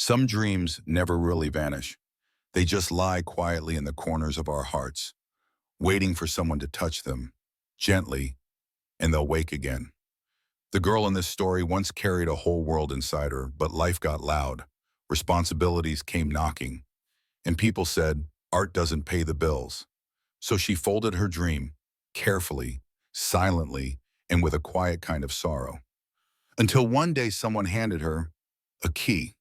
Some dreams never really vanish. They just lie quietly in the corners of our hearts, waiting for someone to touch them, gently, and they'll wake again. The girl in this story once carried a whole world inside her, but life got loud. Responsibilities came knocking, and people said, art doesn't pay the bills. So she folded her dream, carefully, silently, and with a quiet kind of sorrow. Until one day someone handed her a key,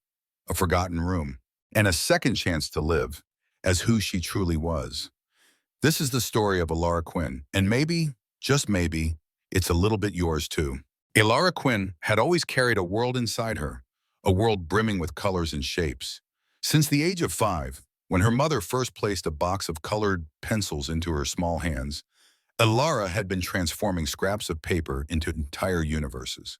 a forgotten room, and a second chance to live as who she truly was. This is the story of Elara Quinn, and maybe, just maybe, it's a little bit yours too. Elara Quinn had always carried a world inside her, a world brimming with colors and shapes. Since the age of 5, when her mother first placed a box of colored pencils into her small hands, Elara had been transforming scraps of paper into entire universes.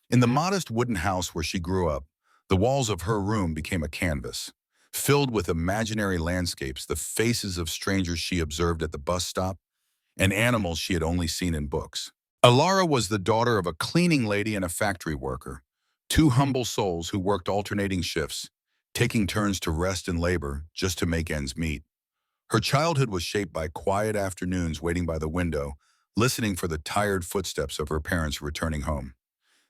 In the modest wooden house where she grew up, the walls of her room became a canvas, filled with imaginary landscapes, the faces of strangers she observed at the bus stop, and animals she had only seen in books. Elara was the daughter of a cleaning lady and a factory worker, two humble souls who worked alternating shifts, taking turns to rest and labor just to make ends meet. Her childhood was shaped by quiet afternoons waiting by the window, listening for the tired footsteps of her parents returning home.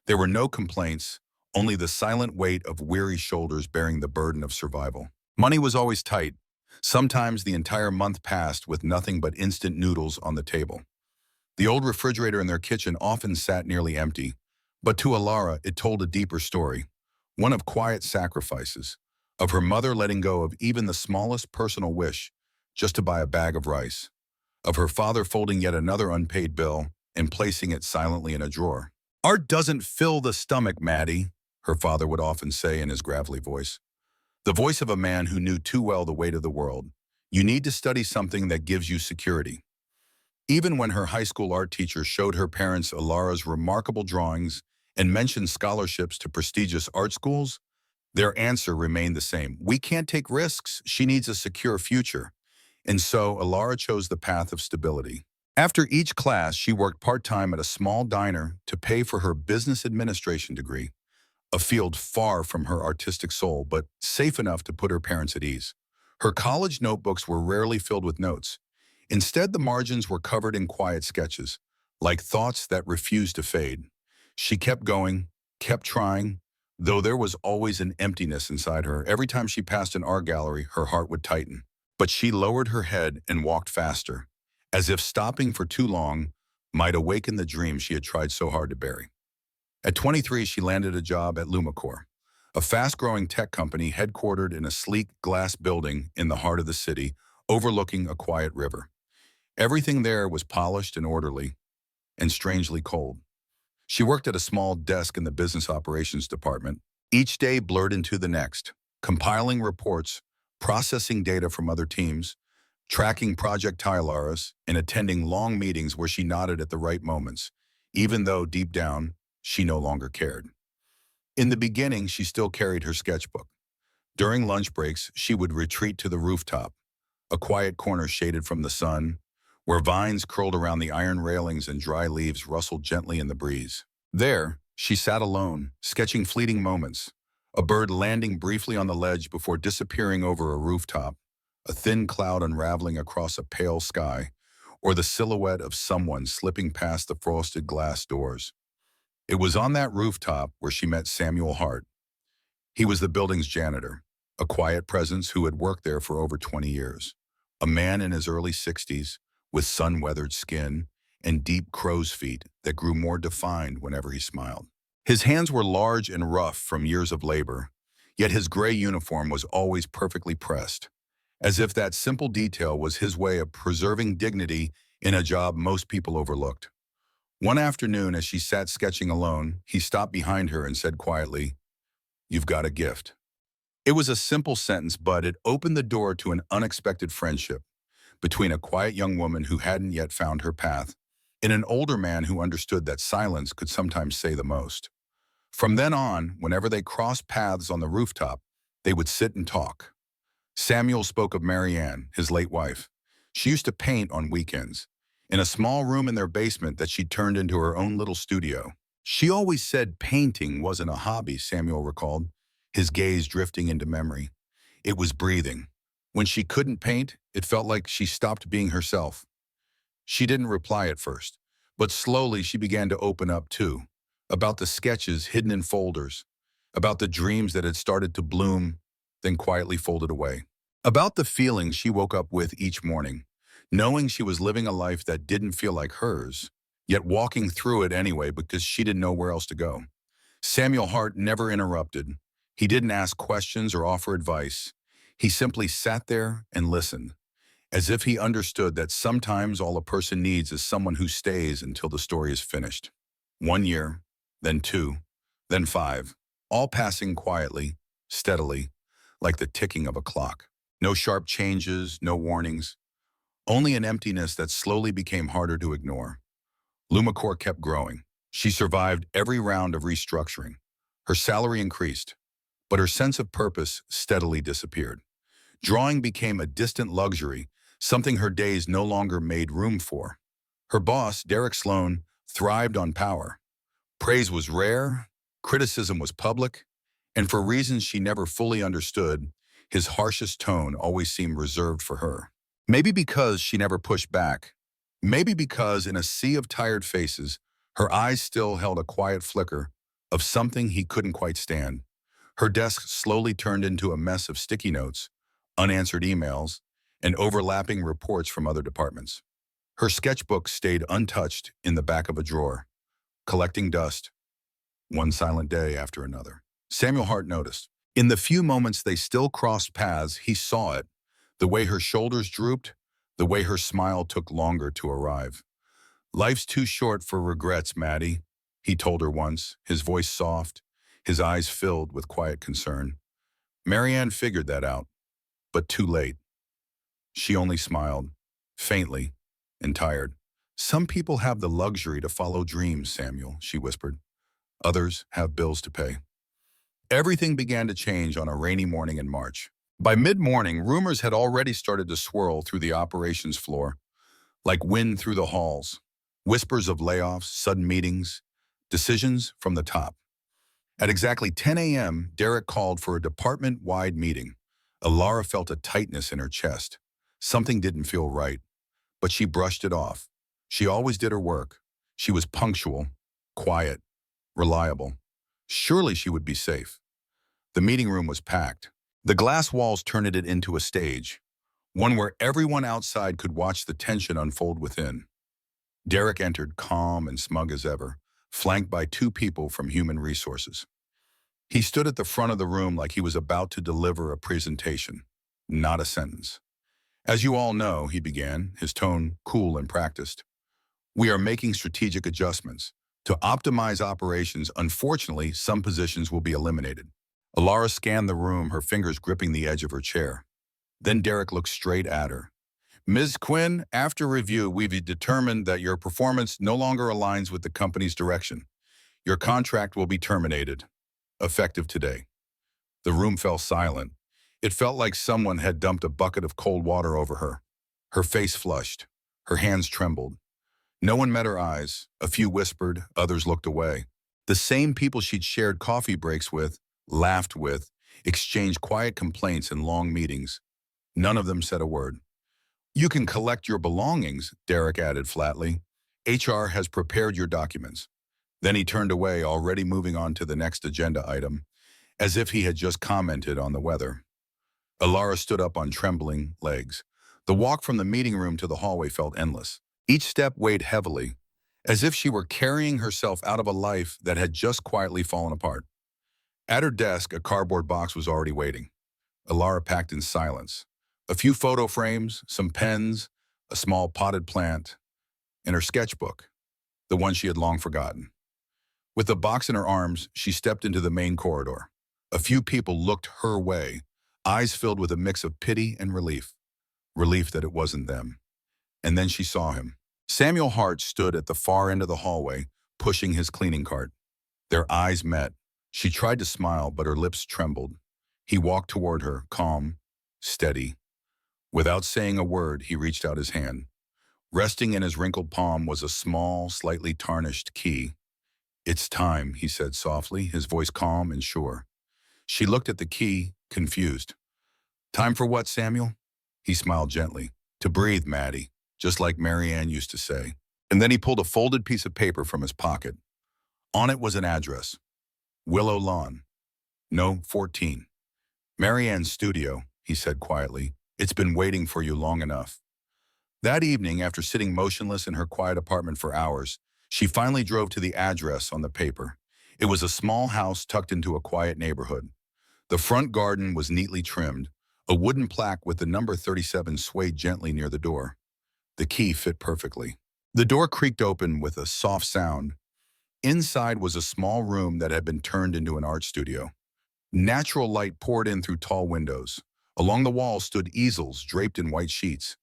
There were no complaints, only the silent weight of weary shoulders bearing the burden of survival. Money was always tight. Sometimes the entire month passed with nothing but instant noodles on the table. The old refrigerator in their kitchen often sat nearly empty, but to Elara it told a deeper story, one of quiet sacrifices, of her mother letting go of even the smallest personal wish just to buy a bag of rice, of her father folding yet another unpaid bill and placing it silently in a drawer. Art doesn't fill the stomach, Maddie, her father would often say in his gravelly voice. The voice of a man who knew too well the weight of the world. You need to study something that gives you security. Even when her high school art teacher showed her parents Elara's remarkable drawings and mentioned scholarships to prestigious art schools, their answer remained the same. We can't take risks. She needs a secure future. And so Elara chose the path of stability. After each class, she worked part-time at a small diner to pay for her business administration degree, a field far from her artistic soul, but safe enough to put her parents at ease. Her college notebooks were rarely filled with notes. Instead, the margins were covered in quiet sketches, like thoughts that refused to fade. She kept going, kept trying, though there was always an emptiness inside her. Every time she passed an art gallery, her heart would tighten. But she lowered her head and walked faster, as if stopping for too long might awaken the dream she had tried so hard to bury. At 23, she landed a job at Lumicor, a fast-growing tech company headquartered in a sleek glass building in the heart of the city, overlooking a quiet river. Everything there was polished and orderly, and strangely cold. She worked at a small desk in the business operations department. Each day blurred into the next, compiling reports, processing data from other teams, tracking project timelines, and attending long meetings where she nodded at the right moments, even though deep down, she no longer cared. In the beginning, she still carried her sketchbook. During lunch breaks, she would retreat to the rooftop, a quiet corner shaded from the sun, where vines curled around the iron railings and dry leaves rustled gently in the breeze. There, she sat alone, sketching fleeting moments, a bird landing briefly on the ledge before disappearing over a rooftop, a thin cloud unraveling across a pale sky, or the silhouette of someone slipping past the frosted glass doors. It was on that rooftop where she met Samuel Hart. He was the building's janitor, a quiet presence who had worked there for over 20 years, a man in his early 60s, with sun-weathered skin and deep crow's feet that grew more defined whenever he smiled. His hands were large and rough from years of labor, yet his gray uniform was always perfectly pressed, as if that simple detail was his way of preserving dignity in a job most people overlooked. One afternoon, as she sat sketching alone, he stopped behind her and said quietly, "You've got a gift." It was a simple sentence, but it opened the door to an unexpected friendship between a quiet young woman who hadn't yet found her path and an older man who understood that silence could sometimes say the most. From then on, whenever they crossed paths on the rooftop, they would sit and talk. Samuel spoke of Marianne, his late wife. She used to paint on weekends, in a small room in their basement that she'd turned into her own little studio. She always said painting wasn't a hobby, Samuel recalled. his gaze drifting into memory. It was breathing. When she couldn't paint, it felt like she stopped being herself. She didn't reply at first, but slowly she began to open up too, about the sketches hidden in folders, about the dreams that had started to bloom, then quietly folded away, about the feelings she woke up with each morning, knowing she was living a life that didn't feel like hers, yet walking through it anyway because she didn't know where else to go. Samuel Hart never interrupted. He didn't ask questions or offer advice. He simply sat there and listened, as if he understood that sometimes all a person needs is someone who stays until the story is finished. 1 year, then 2, then 5, all passing quietly, steadily, like the ticking of a clock. No sharp changes, no warnings, only an emptiness that slowly became harder to ignore. Lumacore kept growing. She survived every round of restructuring. Her salary increased, but her sense of purpose steadily disappeared. Drawing became a distant luxury, something her days no longer made room for. Her boss, Derek Sloan, thrived on power. Praise was rare, criticism was public, and for reasons she never fully understood, his harshest tone always seemed reserved for her. Maybe because she never pushed back. Maybe because in a sea of tired faces, her eyes still held a quiet flicker of something he couldn't quite stand. Her desk slowly turned into a mess of sticky notes, unanswered emails, and overlapping reports from other departments. Her sketchbook stayed untouched in the back of a drawer, collecting dust, one silent day after another. Samuel Hart noticed. In the few moments they still crossed paths, he saw it, the way her shoulders drooped, the way her smile took longer to arrive. "Life's too short for regrets, Maddie," he told her once, his voice soft, his eyes filled with quiet concern. Marianne figured that out, but too late. She only smiled, faintly and tired. "Some people have the luxury to follow dreams, Samuel," she whispered. "Others have bills to pay." Everything began to change on a rainy morning in March. By mid-morning, rumors had already started to swirl through the operations floor, like wind through the halls. Whispers of layoffs, sudden meetings, decisions from the top. At exactly 10 a.m., Derek called for a department-wide meeting. Elara felt a tightness in her chest. Something didn't feel right, but she brushed it off. She always did her work. She was punctual, quiet, reliable. Surely she would be safe. The meeting room was packed. The glass walls turned it into a stage, one where everyone outside could watch the tension unfold within. Derek entered calm and smug as ever, flanked by 2 people from Human Resources. He stood at the front of the room like he was about to deliver a presentation, not a sentence. "As you all know," he began, his tone cool and practiced, "we are making strategic adjustments. To optimize operations, unfortunately, some positions will be eliminated." Elara scanned the room, her fingers gripping the edge of her chair. Then Derek looked straight at her. "Ms. Quinn, after review, we've determined that your performance no longer aligns with the company's direction. Your contract will be terminated, effective today." The room fell silent. It felt like someone had dumped a bucket of cold water over her. Her face flushed. Her hands trembled. No one met her eyes. A few whispered, others looked away. The same people she'd shared coffee breaks with, laughed with, exchanged quiet complaints in long meetings. None of them said a word. "You can collect your belongings," Derek added flatly. "HR has prepared your documents." Then he turned away, already moving on to the next agenda item, as if he had just commented on the weather. Elara stood up on trembling legs. The walk from the meeting room to the hallway felt endless. Each step weighed heavily, as if she were carrying herself out of a life that had just quietly fallen apart. At her desk, a cardboard box was already waiting. Elara packed in silence. A few photo frames, some pens, a small potted plant, and her sketchbook, the one she had long forgotten. With the box in her arms, she stepped into the main corridor. A few people looked her way, eyes filled with a mix of pity and relief. Relief that it wasn't them. And then she saw him. Samuel Hart stood at the far end of the hallway, pushing his cleaning cart. Their eyes met. She tried to smile, but her lips trembled. He walked toward her, calm, steady. Without saying a word, he reached out his hand. Resting in his wrinkled palm was a small, slightly tarnished key. "It's time," he said softly, his voice calm and sure. She looked at the key, confused. Time for what, Samuel? He smiled gently. To breathe, Maddie, just like Marianne used to say. And then he pulled a folded piece of paper from his pocket. On it was an address. Willow Lawn. No, 14. Marianne's studio, he said quietly. It's been waiting for you long enough. That evening, after sitting motionless in her quiet apartment for hours, she finally drove to the address on the paper. It was a small house tucked into a quiet neighborhood. The front garden was neatly trimmed. A wooden plaque with the number 37 swayed gently near the door. The key fit perfectly. The door creaked open with a soft sound. Inside was a small room that had been turned into an art studio. Natural light poured in through tall windows. Along the walls stood easels draped in white sheets.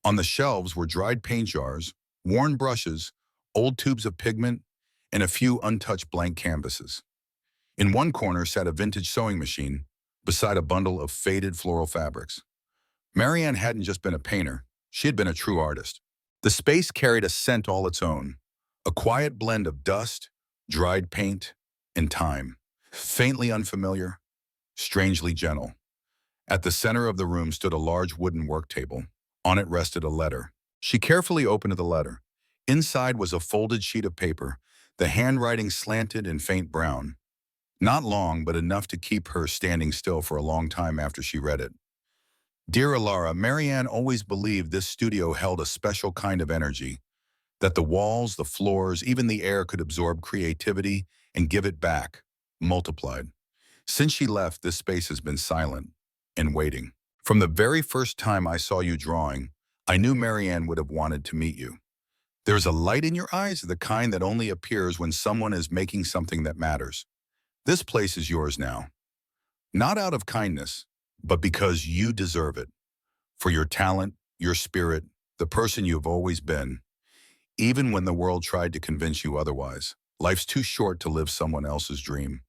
On the shelves were dried paint jars, worn brushes, old tubes of pigment, and a few untouched blank canvases. In one corner sat a vintage sewing machine, beside a bundle of faded floral fabrics. Marianne hadn't just been a painter, she had been a true artist. The space carried a scent all its own, a quiet blend of dust, dried paint, and time. Faintly unfamiliar, strangely gentle. At the center of the room stood a large wooden work table. On it rested a letter. She carefully opened the letter. Inside was a folded sheet of paper, the handwriting slanted and faint brown. Not long, but enough to keep her standing still for a long time after she read it. Dear Elara, Marianne always believed this studio held a special kind of energy, that the walls, the floors, even the air could absorb creativity and give it back, multiplied. Since she left, this space has been silent and waiting. From the very first time I saw you drawing, I knew Marianne would have wanted to meet you. There's a light in your eyes, the kind that only appears when someone is making something that matters. This place is yours now. Not out of kindness, but because you deserve it. For your talent, your spirit, the person you've always been. Even when the world tried to convince you otherwise, life's too short to live someone else's dream.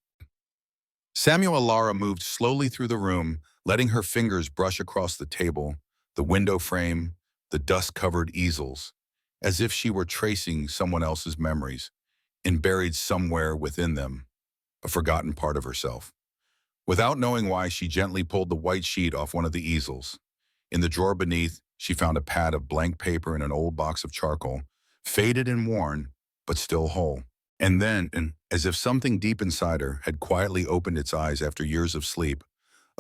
Samuel Elara moved slowly through the room, letting her fingers brush across the table, the window frame, the dust-covered easels, as if she were tracing someone else's memories, and buried somewhere within them, a forgotten part of herself. Without knowing why, she gently pulled the white sheet off one of the easels. In the drawer beneath, she found a pad of blank paper and an old box of charcoal, faded and worn, but still whole. And then, as if something deep inside her had quietly opened its eyes after years of sleep,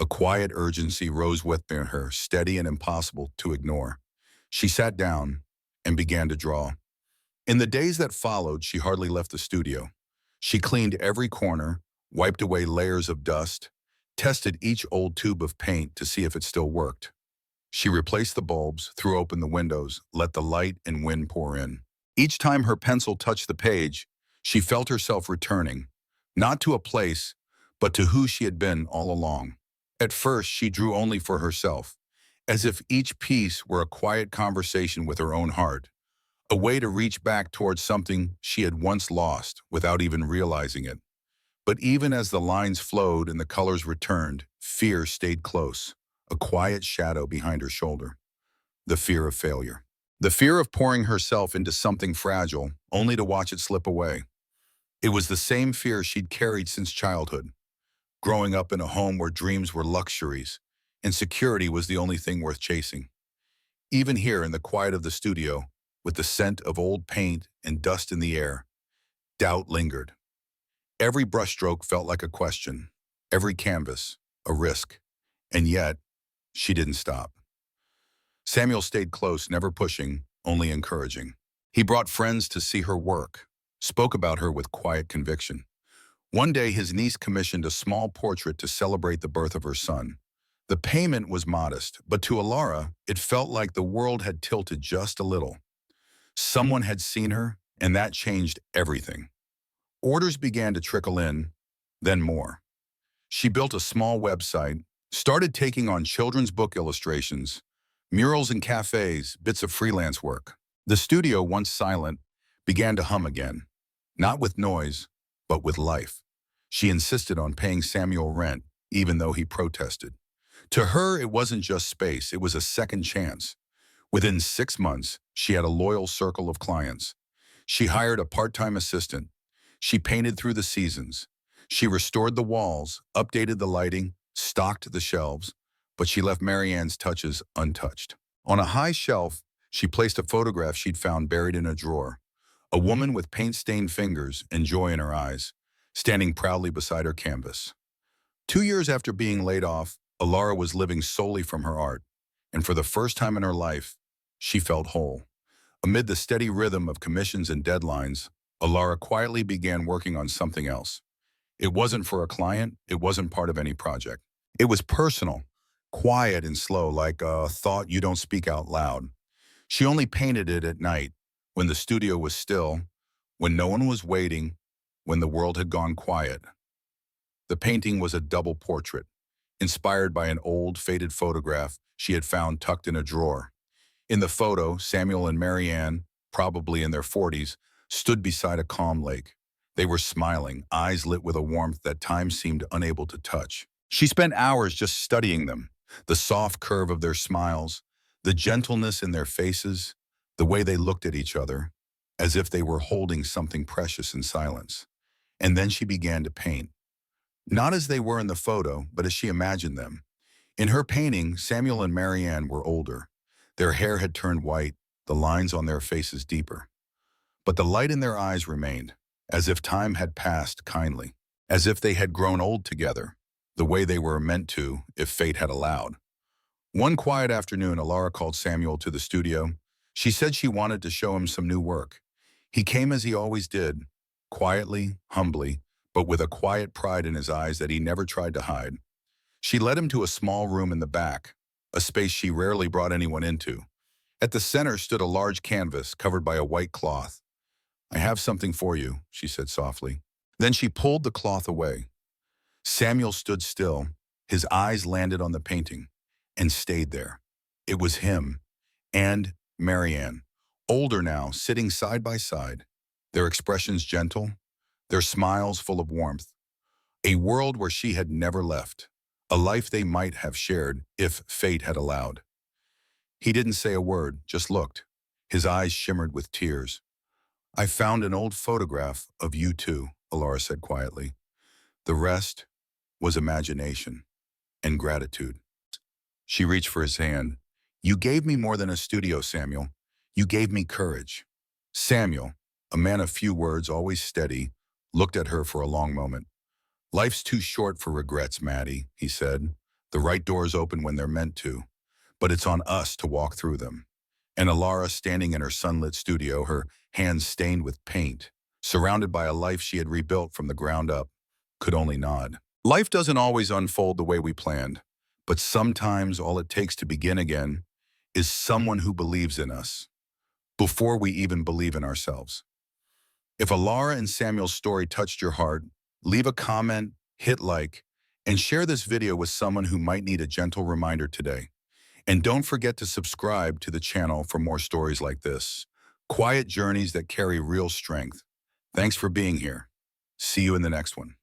a quiet urgency rose within her, steady and impossible to ignore. She sat down and began to draw. In the days that followed, she hardly left the studio. She cleaned every corner, wiped away layers of dust, tested each old tube of paint to see if it still worked. She replaced the bulbs, threw open the windows, let the light and wind pour in. Each time her pencil touched the page, she felt herself returning, not to a place, but to who she had been all along. At first, she drew only for herself, as if each piece were a quiet conversation with her own heart, a way to reach back towards something she had once lost without even realizing it. But even as the lines flowed and the colors returned, fear stayed close, a quiet shadow behind her shoulder. The fear of failure. The fear of pouring herself into something fragile, only to watch it slip away. It was the same fear she'd carried since childhood, growing up in a home where dreams were luxuries and security was the only thing worth chasing. Even here in the quiet of the studio, with the scent of old paint and dust in the air, doubt lingered. Every brushstroke felt like a question, every canvas, a risk, and yet, she didn't stop. Samuel stayed close, never pushing, only encouraging. He brought friends to see her work, spoke about her with quiet conviction. One day, his niece commissioned a small portrait to celebrate the birth of her son. The payment was modest, but to Elara, it felt like the world had tilted just a little. Someone had seen her, and that changed everything. Orders began to trickle in, then more. She built a small website, started taking on children's book illustrations, murals in cafes, bits of freelance work. The studio, once silent, began to hum again, not with noise, but with life. She insisted on paying Samuel rent, even though he protested. To her, it wasn't just space, it was a second chance. Within 6 months, she had a loyal circle of clients. She hired a part-time assistant. She painted through the seasons. She restored the walls, updated the lighting, stocked the shelves, but she left Marianne's touches untouched. On a high shelf, she placed a photograph she'd found buried in a drawer. A woman with paint-stained fingers and joy in her eyes, standing proudly beside her canvas. 2 years after being laid off, Elara was living solely from her art, and for the first time in her life, she felt whole. Amid the steady rhythm of commissions and deadlines, Elara quietly began working on something else. It wasn't for a client, it wasn't part of any project. It was personal, quiet and slow, like a thought you don't speak out loud. She only painted it at night, when the studio was still, when no one was waiting, when the world had gone quiet. The painting was a double portrait, inspired by an old, faded photograph she had found tucked in a drawer. In the photo, Samuel and Marianne, probably in their 40s, stood beside a calm lake. They were smiling, eyes lit with a warmth that time seemed unable to touch. She spent hours just studying them, the soft curve of their smiles, the gentleness in their faces, the way they looked at each other, as if they were holding something precious in silence. And then she began to paint. Not as they were in the photo, but as she imagined them. In her painting, Samuel and Marianne were older. Their hair had turned white, the lines on their faces deeper. But the light in their eyes remained, as if time had passed kindly, as if they had grown old together, the way they were meant to if fate had allowed. One quiet afternoon, Elara called Samuel to the studio. She said she wanted to show him some new work. He came as he always did, quietly, humbly, but with a quiet pride in his eyes that he never tried to hide. She led him to a small room in the back, a space she rarely brought anyone into. At the center stood a large canvas covered by a white cloth. "I have something for you," she said softly. Then she pulled the cloth away. Samuel stood still. His eyes landed on the painting and stayed there. It was him and Marianne, older now, sitting side by side, their expressions gentle, their smiles full of warmth. A world where she had never left, a life they might have shared if fate had allowed. He didn't say a word, just looked. His eyes shimmered with tears. "I found an old photograph of you two," Elara said quietly. "The rest was imagination and gratitude." She reached for his hand. "You gave me more than a studio, Samuel. You gave me courage." Samuel, a man of few words, always steady, looked at her for a long moment. "Life's too short for regrets, Maddie," he said. "The right doors open when they're meant to, but it's on us to walk through them." And Elara, standing in her sunlit studio, her hands stained with paint, surrounded by a life she had rebuilt from the ground up, could only nod. Life doesn't always unfold the way we planned, but sometimes all it takes to begin again is someone who believes in us, before we even believe in ourselves. If Elara and Samuel's story touched your heart, leave a comment, hit like, and share this video with someone who might need a gentle reminder today. And don't forget to subscribe to the channel for more stories like this. Quiet journeys that carry real strength. Thanks for being here. See you in the next one.